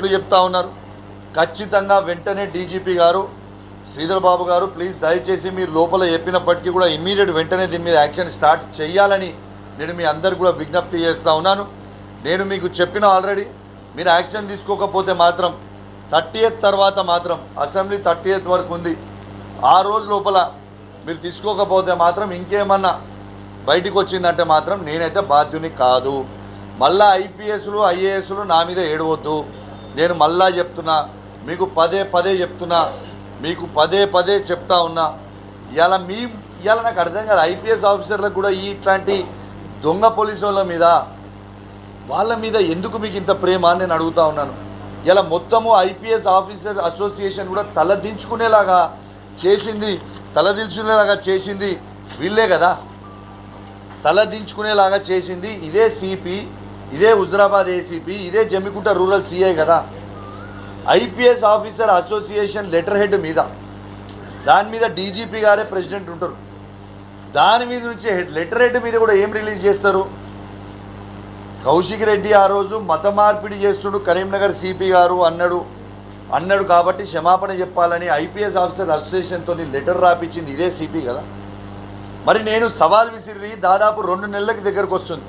చెప్పినట్లు చెప్తా ఉన్నారు. ఖచ్చితంగా వెంటనే డీజీపీ గారు శ్రీధర్ బాబు గారు ప్లీజ్ దయచేసి మీరు లోపల చెప్పినప్పటికీ కూడా ఇమ్మీడియట్ వెంటనే దీని మీద యాక్షన్ స్టార్ట్ చేయాలని నేను మీ అందరు కూడా విజ్ఞప్తి చేస్తూ ఉన్నాను. నేను మీకు చెప్పిన ఆల్రెడీ మీరు యాక్షన్ తీసుకోకపోతే మాత్రం 30th తర్వాత మాత్రం అసెంబ్లీ 30th వరకు ఉంది. ఆ రోజు లోపల మీరు తీసుకోకపోతే మాత్రం ఇంకేమన్నా బయటికి వచ్చిందంటే మాత్రం నేనైతే బాధ్యుని కాదు. మళ్ళా ఐపీఎస్లు ఐఏఎస్లు నా మీద ఏడవద్దు. నేను మళ్ళా చెప్తున్నా, మీకు పదే చెప్తున్నా, మీకు పదే చెప్తా ఉన్నా. ఇవాళ నాకు అర్థం కాదు, ఐపీఎస్ ఆఫీసర్లకు కూడా ఇట్లాంటి దొంగ పోలీసు వాళ్ళ మీద ఎందుకు మీకు ఇంత ప్రేమ అని నేను అడుగుతా ఉన్నాను. ఇలా మొత్తము ఐపీఎస్ ఆఫీసర్ అసోసియేషన్ కూడా తలదించుకునేలాగా చేసింది వీళ్ళే కదా. తలదించుకునేలాగా చేసింది ఇదే సిపి, ఇదే హుజరాబాద్ ఏసీపీ, ఇదే జమ్మికుంట రూరల్ సిఐ కదా. IPS officer association letter head మీద, దాని మీద డీజీపీ గారే ప్రెసిడెంట్ ఉంటారు. దాని మీద నుంచి లెటర్ హెడ్ మీద కూడా ఏం రిలీజ్ చేస్తారు? కౌశిక్ రెడ్డి ఆ రోజు మత మార్పిడి చేస్తుడు కరీంనగర్ సిపి గారు అన్నాడు కాబట్టి క్షమాపణ చెప్పాలని ఐపీఎస్ ఆఫీసర్ అసోసియేషన్తో లెటర్ రాపించింది ఇదే సిపి కదా. మరి నేను సవాల్ విసిరి దాదాపు 2 నెలలకి దగ్గరకు వస్తుంది,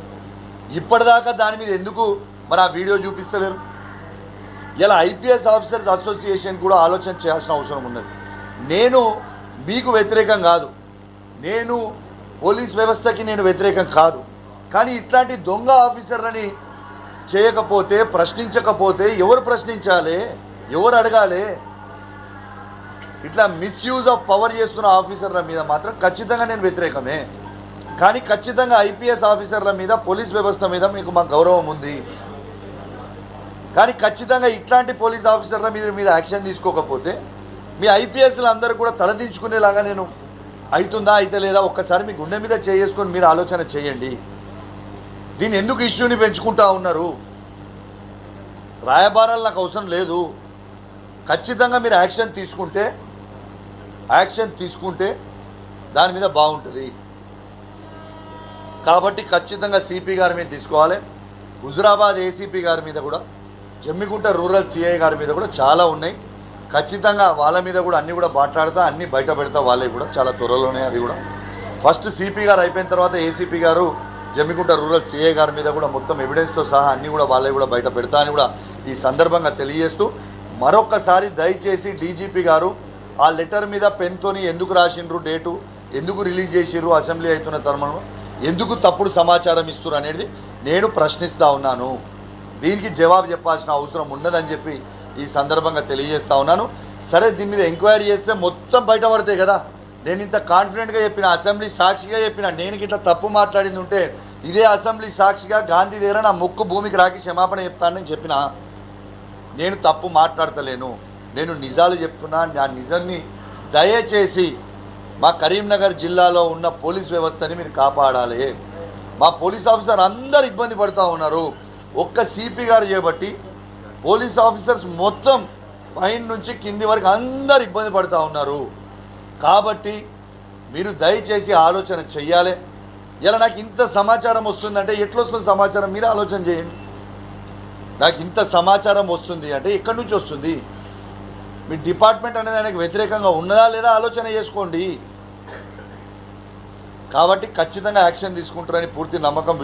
ఇప్పటిదాకా దాని మీద ఎందుకు మరి ఆ వీడియో చూపిస్తలేరు? ఇలా ఐపీఎస్ ఆఫీసర్స్ అసోసియేషన్ కూడా ఆలోచన చేయాల్సిన అవసరం ఉన్నది. నేను మీకు వ్యతిరేకం కాదు, నేను పోలీస్ వ్యవస్థకి నేను వ్యతిరేకం కాదు. కానీ ఇట్లాంటి దొంగ ఆఫీసర్లని చేయకపోతే, ప్రశ్నించకపోతే ఎవరు ప్రశ్నించాలి, ఎవరు అడగాలి? ఇట్లా మిస్యూజ్ ఆఫ్ పవర్ చేస్తున్న ఆఫీసర్ల మీద మాత్రం ఖచ్చితంగా నేను వ్యతిరేకమే. కానీ ఖచ్చితంగా ఐపీఎస్ ఆఫీసర్ల మీద, పోలీస్ వ్యవస్థ మీద మాకు గౌరవం ఉంది. కానీ ఖచ్చితంగా ఇట్లాంటి పోలీస్ ఆఫీసర్ల మీద మీరు యాక్షన్ తీసుకోకపోతే మీ ఐపీఎస్లు అందరూ కూడా తలదించుకునేలాగా నేను అవుతుందా అయితే లేదా ఒక్కసారి మీ గుండె మీద చేసుకొని మీరు ఆలోచన చేయండి. దీన్ని ఎందుకు ఇష్యూని పెంచుకుంటా ఉన్నారు? రాయబారాలు నాకు అవసరం లేదు. ఖచ్చితంగా మీరు యాక్షన్ తీసుకుంటే దాని మీద బాగుంటుంది. కాబట్టి ఖచ్చితంగా సిపి గారి మీద తీసుకోవాలి. హుజరాబాద్ ఏసీపీ గారి మీద కూడా, జమ్మికుంట రూరల్ సిఐ గారి మీద కూడా చాలా ఉన్నాయి. ఖచ్చితంగా వాళ్ళ మీద కూడా అన్నీ కూడా మాట్లాడతా, అన్నీ బయట పెడతా. వాళ్ళే కూడా చాలా త్వరలోనే అది కూడా ఫస్ట్ సిపి గారు అయిపోయిన తర్వాత ఏసీపీ గారు జమ్మికుంట రూరల్ సిఐ గారి మీద కూడా మొత్తం ఎవిడెన్స్తో సహా అన్నీ కూడా వాళ్ళే కూడా బయట పెడతా అని కూడా ఈ సందర్భంగా తెలియజేస్తూ, మరొకసారి దయచేసి డీజీపీ గారు ఆ లెటర్ మీద పెన్తోని ఎందుకు రాసిండ్రు, డేటు ఎందుకు రిలీజ్ చేసిర్రు, అసెంబ్లీ అవుతున్న తరుణంలో ఎందుకు తప్పుడు సమాచారం ఇస్తున్నారు అనేది నేను ప్రశ్నిస్తూ ఉన్నాను. దీనికి జవాబు చెప్పాల్సిన అవసరం ఉన్నదని చెప్పి ఈ సందర్భంగా తెలియజేస్తూ ఉన్నాను. సరే, దీని మీద ఎంక్వైరీ చేస్తే మొత్తం బయటపడతాయి కదా. నేను ఇంత కాన్ఫిడెంట్గా చెప్పిన, అసెంబ్లీ సాక్షిగా చెప్పిన, నేను ఇట్లా తప్పు మాట్లాడింది ఉంటే ఇదే అసెంబ్లీ సాక్షిగా గాంధీ దగ్గర నా ముక్కు భూమికి రాకి క్షమాపణ చెప్తానని చెప్పిన. నేను తప్పు మాట్లాడతలేను, నేను నిజాలు చెప్తున్నా. నా నిజాన్ని దయచేసి మా కరీంనగర్ జిల్లాలో ఉన్న పోలీస్ వ్యవస్థని మీరు కాపాడాలి. మా పోలీస్ ఆఫీసర్ అందరు ఇబ్బంది పడుతూ ఉన్నారు. ఒక్క సిపి గారు చేయబట్టి పోలీస్ ఆఫీసర్స్ మొత్తం పైన నుంచి కింది వరకు అందరు ఇబ్బంది పడుతూ ఉన్నారు. కాబట్టి మీరు దయచేసి ఆలోచన చెయ్యాలి. ఇలా నాకు ఇంత సమాచారం వస్తుందంటే ఎట్లొస్తుంది సమాచారం? మీరు ఆలోచన చేయండి. నాకు ఇంత సమాచారం వస్తుంది అంటే ఎక్కడి నుంచి వస్తుంది? మీ డిపార్ట్మెంట్ అనేది ఆయనకు వ్యతిరేకంగా ఉన్నదా లేదా ఆలోచన చేసుకోండి. కాబట్టి ఖచ్చితంగా యాక్షన్ తీసుకుంటారని పూర్తి నమ్మకం